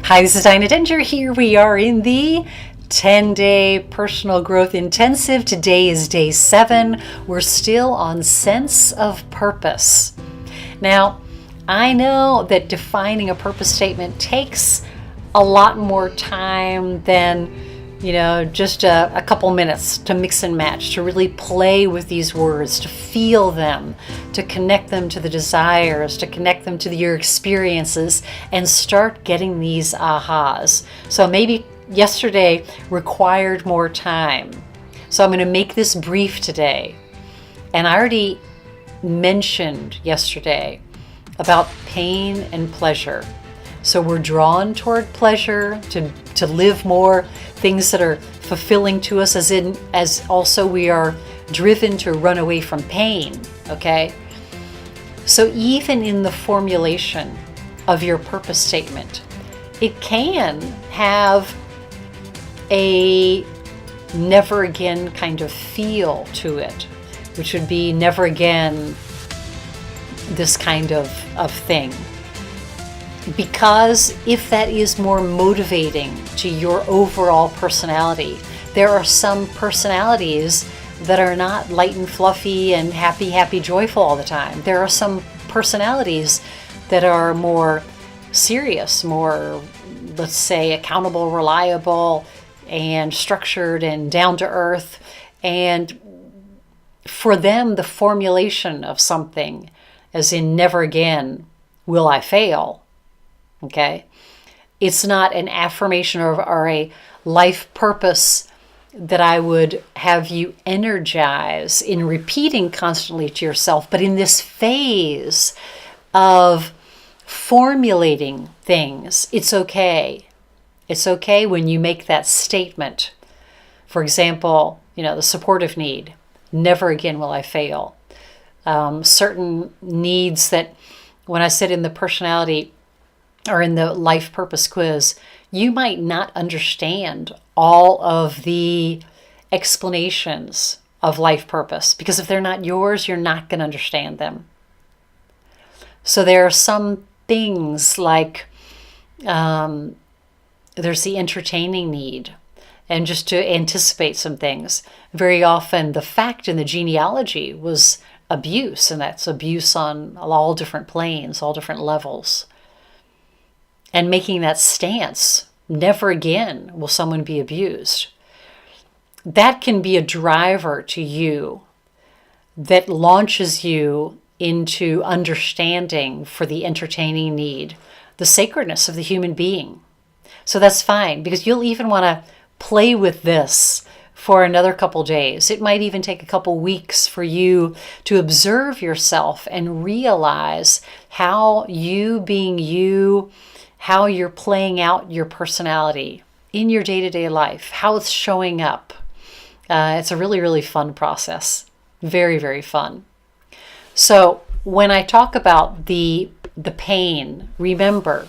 Hi, this is Dinah Dinger. Here we are in the 10-day personal growth intensive. Today is day 7. We're still on sense of purpose. Now, I know that defining a purpose statement takes a lot more time than just a couple minutes to mix and match, to really play with these words, to feel them, to connect them to the desires, to connect them to your experiences, and start getting these ahas. So maybe yesterday required more time. So I'm going to make this brief today. And I already mentioned yesterday about pain and pleasure. So we're drawn toward pleasure, to live more things that are fulfilling to us, as also we are driven to run away from pain, okay? So even in the formulation of your purpose statement, it can have a never again kind of feel to it, which would be never again this kind of thing. Because if that is more motivating to your overall personality, there are some personalities that are not light and fluffy and happy, joyful all the time. There are some personalities that are more serious, more, let's say, accountable, reliable, and structured and down to earth. And for them, the formulation of something, as in never again will I fail, okay? It's not an affirmation or a life purpose that I would have you energize in repeating constantly to yourself, but in this phase of formulating things, it's okay. It's okay when you make that statement. For example, the supportive need, never again will I fail. Certain needs that when I sit in the personality or in the life purpose quiz, you might not understand all of the explanations of life purpose, because if they're not yours, you're not going to understand them. So there are some things like there's the entertaining need. And just to anticipate some things, very often the fact in the genealogy was abuse, and that's abuse on all different planes, all different levels. And making that stance, never again will someone be abused. That can be a driver to you that launches you into understanding for the entertaining need, the sacredness of the human being. So that's fine, because you'll even want to play with this for another couple days. It might even take a couple weeks for you to observe yourself and realize how you being you, how you're playing out your personality in your day-to-day life, how it's showing up. It's a really, really fun process. Very, very fun. So when I talk about the pain, remember,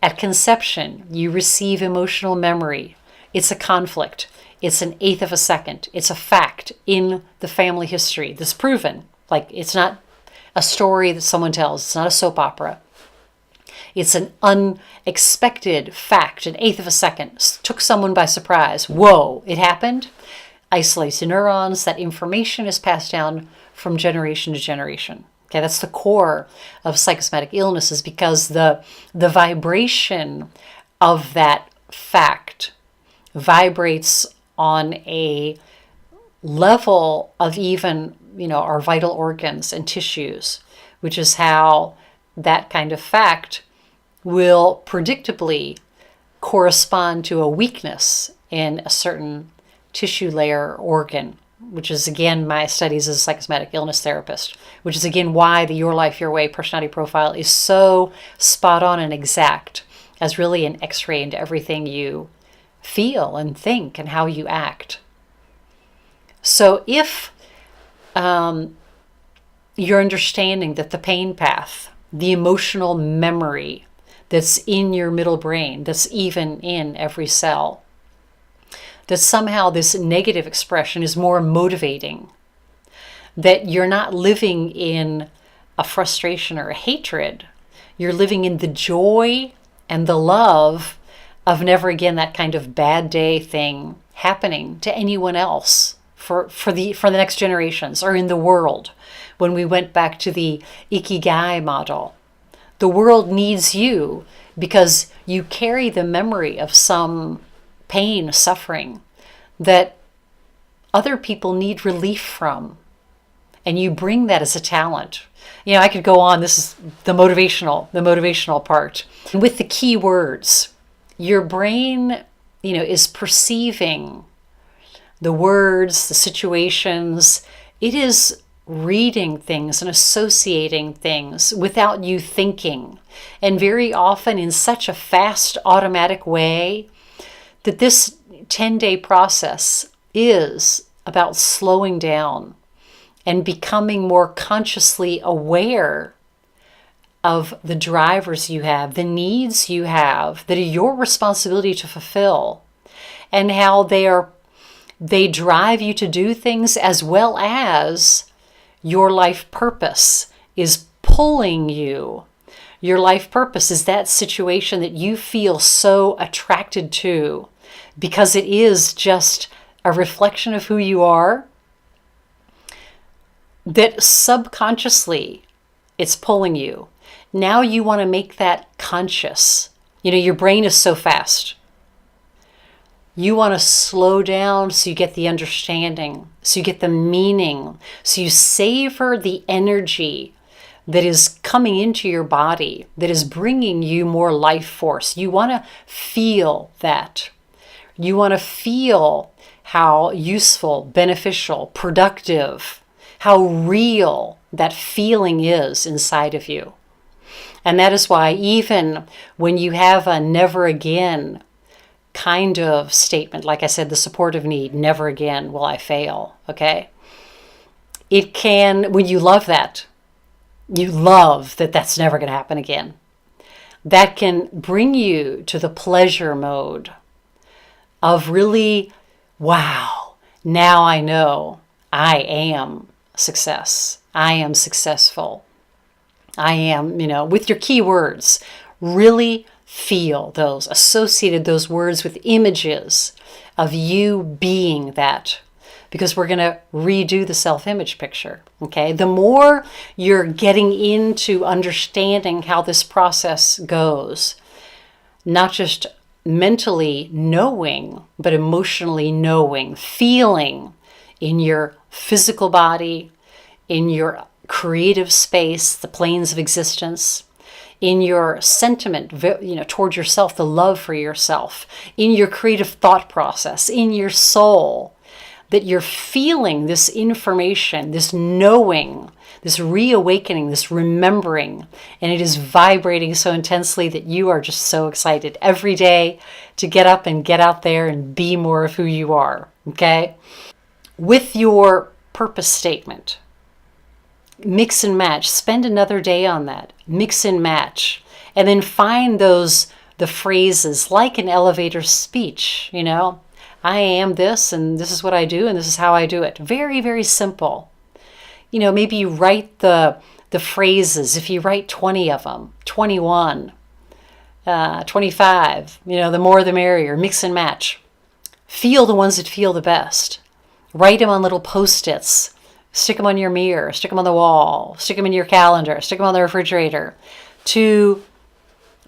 at conception, you receive emotional memory. It's a conflict. It's an eighth of a second. It's a fact in the family history that's proven. Like, it's not a story that someone tells. It's not a soap opera. It's an unexpected fact, an eighth of a second. Took someone by surprise. Whoa, it happened. Isolates the neurons. That information is passed down from generation to generation. Okay, that's the core of psychosomatic illnesses, because the vibration of that fact vibrates on a level of even, our vital organs and tissues, which is how that kind of fact will predictably correspond to a weakness in a certain tissue layer or organ, which is, again, my studies as a psychosomatic illness therapist, which is, again, why the Your Life, Your Way personality profile is so spot on and exact, as really an x-ray into everything you feel and think and how you act. So if you're understanding that the pain path, the emotional memory that's in your middle brain, that's even in every cell, that somehow this negative expression is more motivating, that you're not living in a frustration or a hatred, you're living in the joy and the love of never again that kind of bad day thing happening to anyone else for the next generations or in the world. When we went back to the Ikigai model, the world needs you because you carry the memory of some pain, suffering that other people need relief from. And you bring that as a talent. You know, I could go on. This is the motivational part. And with the key words, your brain, is perceiving the words, the situations. It is reading things and associating things without you thinking. And very often in such a fast, automatic way that this 10-day process is about slowing down and becoming more consciously aware of the drivers you have, the needs you have that are your responsibility to fulfill, and how they drive you to do things, as well as your life purpose is pulling you. Your life purpose is that situation that you feel so attracted to because it is just a reflection of who you are, that subconsciously it's pulling you. Now you want to make that conscious. Your brain is so fast. You want to slow down so you get the understanding, so you get the meaning, so you savor the energy that is coming into your body, that is bringing you more life force. You want to feel that. You want to feel how useful, beneficial, productive, how real that feeling is inside of you. And that is why even when you have a never again kind of statement, like I said, the supportive need, never again will I fail, okay? It can, when you love that, that's never going to happen again. That can bring you to the pleasure mode of really, wow, now I know I am success. I am successful. I am, with your keywords, really feel those, associated those words with images of you being that, because we're going to redo the self-image picture, okay? The more you're getting into understanding how this process goes, not just mentally knowing, but emotionally knowing, feeling in your physical body, in your creative space, the planes of existence, in your sentiment, toward yourself, the love for yourself, in your creative thought process, in your soul, that you're feeling this information, this knowing, this reawakening, this remembering, and it is vibrating so intensely that you are just so excited every day to get up and get out there and be more of who you are, okay? With your purpose statement, mix and match. Spend another day on that. Mix and match. And then find the phrases like an elevator speech, I am this, and this is what I do, and this is how I do it. Very, very simple. Maybe you write the phrases. If you write 20 of them, 21, 25, the more the merrier. Mix and match. Feel the ones that feel the best. Write them on little Post-its. Stick them on your mirror, stick them on the wall, stick them in your calendar, stick them on the refrigerator, to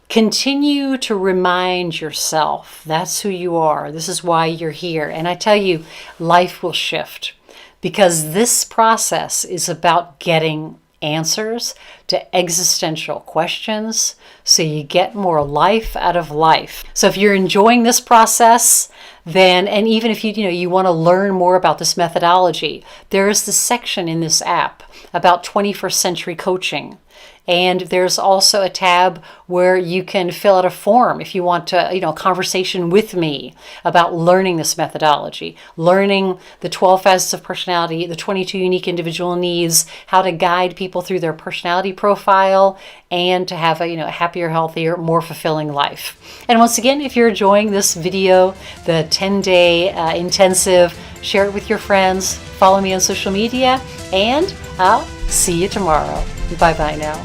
continue to remind yourself that's who you are. This is why you're here. And I tell you, life will shift, because this process is about getting answers to existential questions so you get more life out of life. So if you're enjoying this process, then, and even if you want to learn more about this methodology, there is this section in this app about 21st century coaching. And there's also a tab where you can fill out a form if you want to, a conversation with me about learning this methodology, learning the 12 facets of personality, the 22 unique individual needs, how to guide people through their personality profile, and to have a happier, healthier, more fulfilling life. And once again, if you're enjoying this video, the 10-day intensive, share it with your friends, follow me on social media, and I'll see you tomorrow. Bye-bye now.